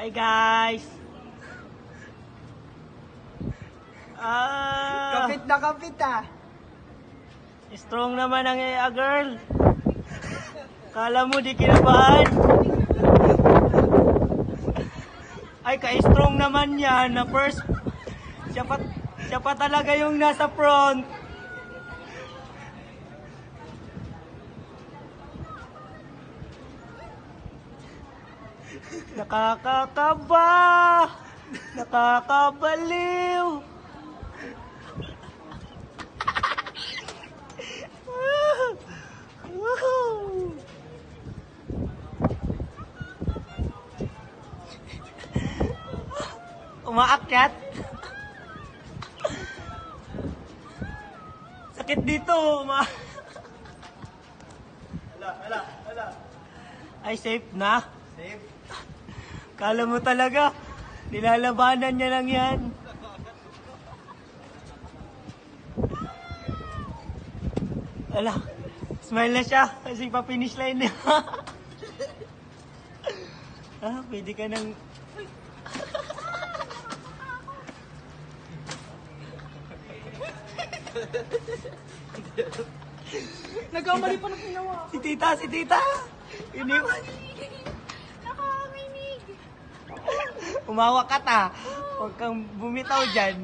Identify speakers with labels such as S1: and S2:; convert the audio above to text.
S1: Hi guys!
S2: Kapit na kapit ah.
S1: Strong naman ang girl. Kala mo di kinabahan. Ay, ka-strong naman yan na first. Siya pa talaga yung nasa front. Nakakakaba! Nakakabaliw! Umaakyat. Sakit dito.
S2: Hala.
S1: Ay, safe na.
S2: Safe.
S1: Kala mo talaga, nilalabanan niya lang yan. Ala, smile na siya kasi pa-finish line niya. Pwede ka nang...
S2: Nagkamali pa ng ginawa.
S1: Si tita! Iniwan.
S3: Nakakaminig.
S1: Umawa ka ta. Huwag kang bumitaw dyan.